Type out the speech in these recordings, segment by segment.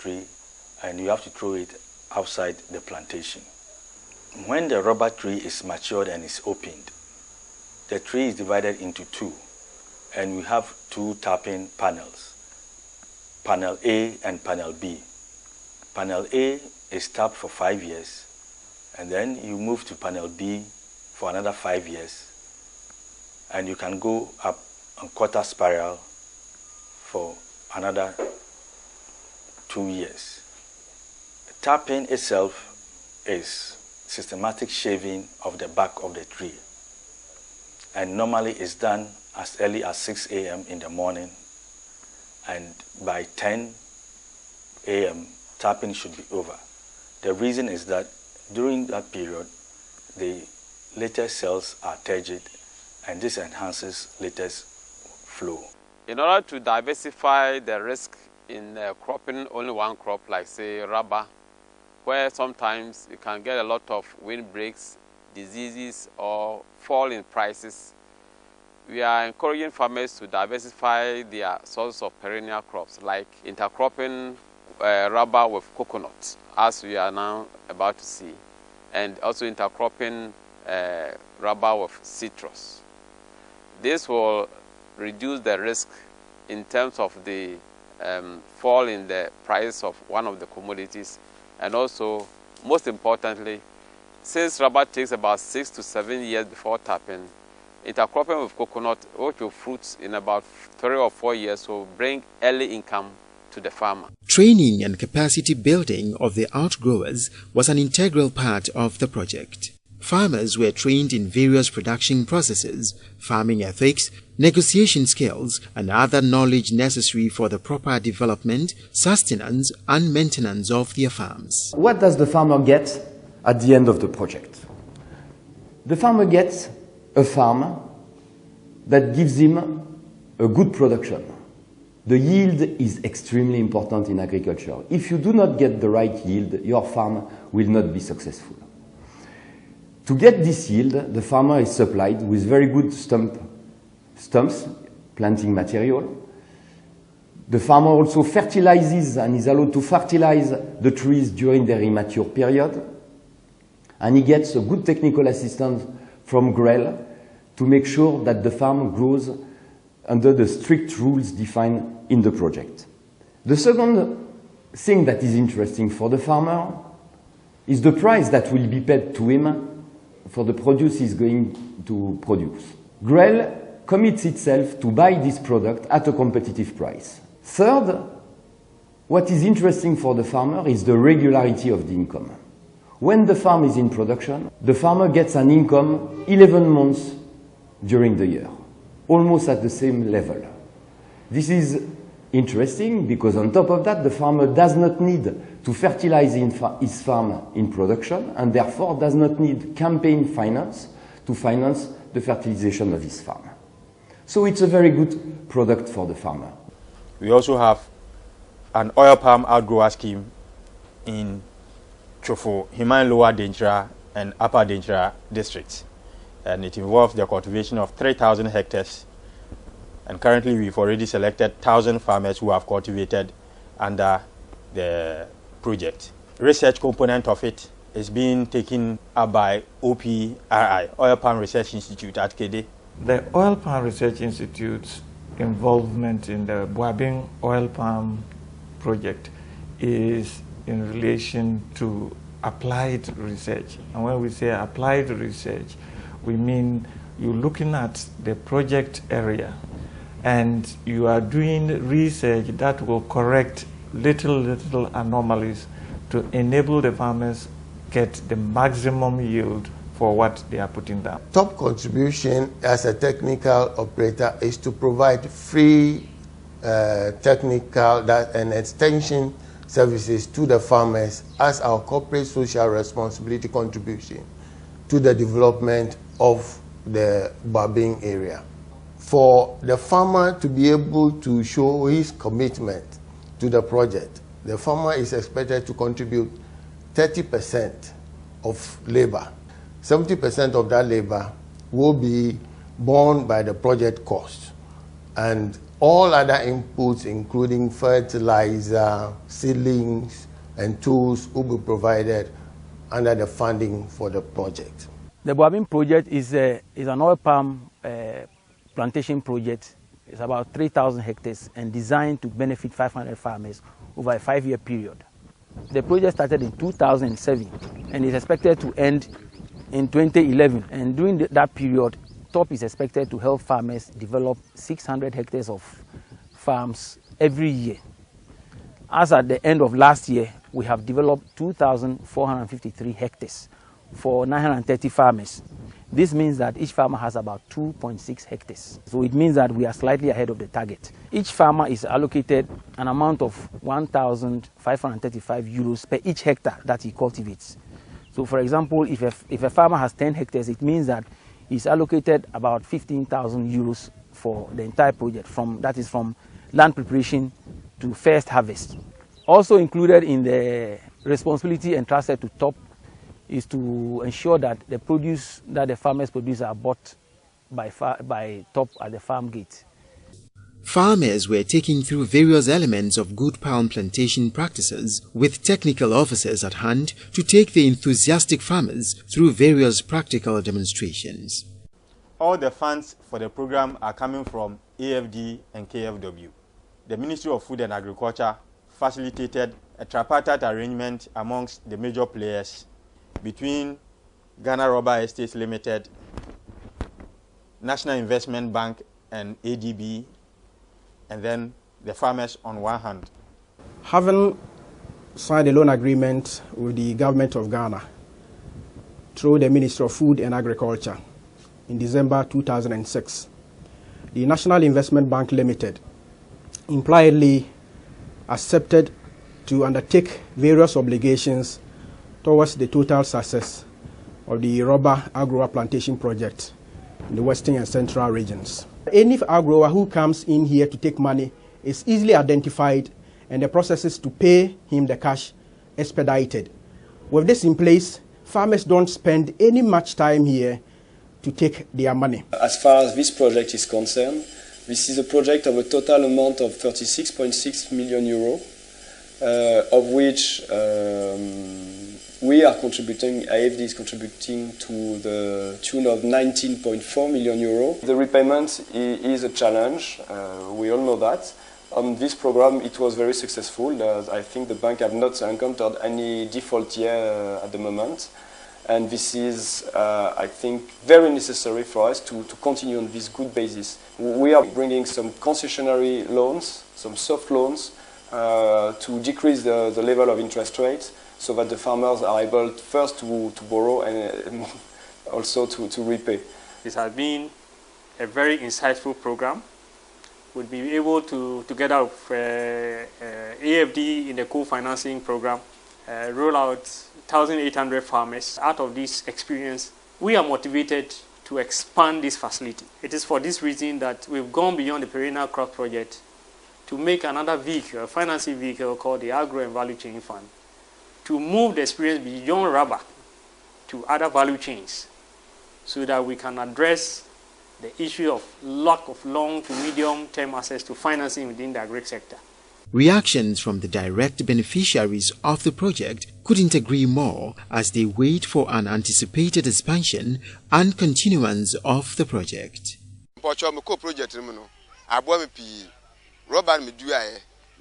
tree and you have to throw it outside the plantation. When the rubber tree is matured and is opened, the tree is divided into two, and we have two tapping panels, panel A and panel B. Panel A is tapped for 5 years, and then you move to panel B for another 5 years, and you can go up on quarter spiral for another 2 years. Tapping itself is systematic shaving of the back of the tree, and normally it's done as early as 6 a.m. in the morning, and by 10 a.m. tapping should be over. The reason is that during that period the latest cells are turgid, and this enhances latest flow. In order to diversify the risk in cropping only one crop, like say rubber, where sometimes you can get a lot of windbreaks, diseases, or fall in prices, we are encouraging farmers to diversify their sources of perennial crops, like intercropping rubber with coconut, as we are now about to see, and also intercropping rubber with citrus. This will reduce the risk in terms of the fall in the price of one of the commodities, and also, most importantly, since rubber takes about 6 to 7 years before tapping, intercropping with coconut, which will fruit in about 3 or 4 years, will bring early income to the farmer. Training and capacity building of the outgrowers was an integral part of the project. Farmers were trained in various production processes, farming ethics, negotiation skills, and other knowledge necessary for the proper development, sustenance, and maintenance of their farms. What does the farmer get at the end of the project? The farmer gets a farm that gives him a good production. The yield is extremely important in agriculture. If you do not get the right yield, your farm will not be successful. To get this yield, the farmer is supplied with very good stumps, planting material. The farmer also fertilizes and is allowed to fertilize the trees during their immature period. And he gets a good technical assistance from GREL to make sure that the farm grows under the strict rules defined in the project. The second thing that is interesting for the farmer is the price that will be paid to him for the produce he's going to produce. GREL commits itself to buy this product at a competitive price. Third, what is interesting for the farmer is the regularity of the income. When the farm is in production, the farmer gets an income 11 months during the year, almost at the same level. This is interesting because on top of that, the farmer does not need to fertilize his farm in production, and therefore does not need campaign finance to finance the fertilization of his farm. So it's a very good product for the farmer. We also have an oil palm outgrower scheme in Chofo, Himan Lower Denchira and Upper Denchira districts, and it involves the cultivation of 3,000 hectares, and currently we've already selected 1,000 farmers who have cultivated under the project. Research component of it is being taken up by OPRI, Oil Palm Research Institute at Kede. The Oil Palm Research Institute's involvement in the Boabing Oil Palm project is in relation to applied research. And when we say applied research, we mean you're looking at the project area and you are doing research that will correct little anomalies to enable the farmers get the maximum yield for what they are putting down. Top contribution as a technical operator is to provide free technical and extension services to the farmers as our corporate social responsibility contribution to the development of the Boabing area. For the farmer to be able to show his commitment to the project, the farmer is expected to contribute 30% of labor. 70% of that labor will be borne by the project cost, and All other inputs, including fertilizer, seedlings, and tools, will be provided under the funding for the project. The Boabin project is an oil palm plantation project. It's about 3,000 hectares and designed to benefit 500 farmers over a 5-year period. The project started in 2007 and is expected to end in 2011. And during that period, TOP is expected to help farmers develop 600 hectares of farms every year. As at the end of last year, we have developed 2,453 hectares for 930 farmers. This means that each farmer has about 2.6 hectares. So it means that we are slightly ahead of the target. Each farmer is allocated an amount of 1,535 euros per each hectare that he cultivates. So for example, if a farmer has 10 hectares, it means that he's allocated about 15,000 euros for the entire project, that is from land preparation to first harvest. Also included in the responsibility entrusted to TOP is to ensure that the produce that the farmers produce are bought by TOP at the farm gate. Farmers were taken through various elements of good palm plantation practices with technical officers at hand to take the enthusiastic farmers through various practical demonstrations. All the funds for the program are coming from AFD and KFW. The Ministry of Food and Agriculture facilitated a tripartite arrangement amongst the major players between Ghana Rubber Estates Limited, National Investment Bank and ADB, and then the farmers on one hand. Having signed a loan agreement with the government of Ghana through the Ministry of Food and Agriculture in December 2006, the National Investment Bank Limited impliedly accepted to undertake various obligations towards the total success of the rubber agro plantation project in the western and central regions. Any agro who comes in here to take money is easily identified and the processes to pay him the cash expedited. With this in place, farmers don't spend any much time here to take their money. As far as this project is concerned, this is a project of a total amount of 36.6 million euro, of which we are contributing, AFD is contributing to the tune of 19.4 million euro. The repayment is a challenge, we all know that. On this program it was very successful. I think the bank have not encountered any default year at the moment. And this is, I think, very necessary for us to continue on this good basis. We are bringing some concessionary loans, some soft loans, to decrease the level of interest rates so that the farmers are able first to borrow and also to repay. This has been a very insightful program. We'll be able to, together with AFD in the co-financing program, roll out 1,800 farmers. Out of this experience, we are motivated to expand this facility. It is for this reason that we've gone beyond the perennial crop project to make another vehicle, a financing vehicle called the Agro and Value Chain Fund, to move the experience beyond rubber to other value chains so that we can address the issue of lack of long to medium term access to financing within the agri sector. Reactions from the direct beneficiaries of the project couldn't agree more as they wait for an anticipated expansion and continuance of the project.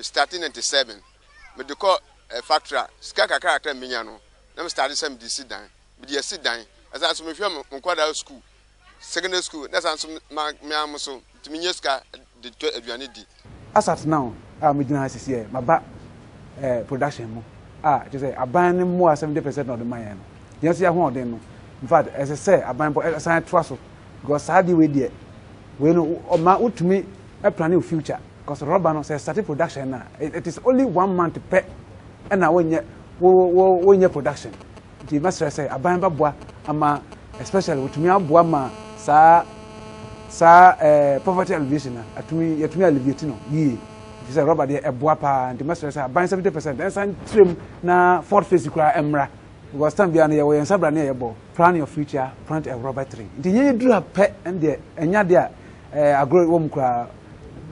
Starting in 97, but the call a factory, Skaka character Miano, never started some sit down, but you sit down, as I saw from Quadra school, secondary school, that's answer my Miamoso, to Minyaska, the Adrianidi. As at now, I'm in this year, my back production. Just say, I buy more 70% of the money. You see, I want them. In fact, as I say, I buy a sign trust because sadly, we did. We know, to me, a planning future. Because rubber says starting production now. It is only 1 month per and now when you production. The master say, I buy a bois, especially with me, Boama, poverty alleviation. At me, alleviating. Ye, if you rubber there, a boapa, and the master say, I buy 70%. Then sign trim na 4th physical emra. Because time beyond your way and sabra near your bow. Plan your future, plant a rubber tree. The year drew a pet and the and yadia a great woman.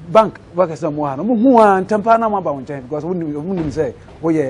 bank workers no mo ha no mo hu an tempa na mo ba won chen because won nim say wo ye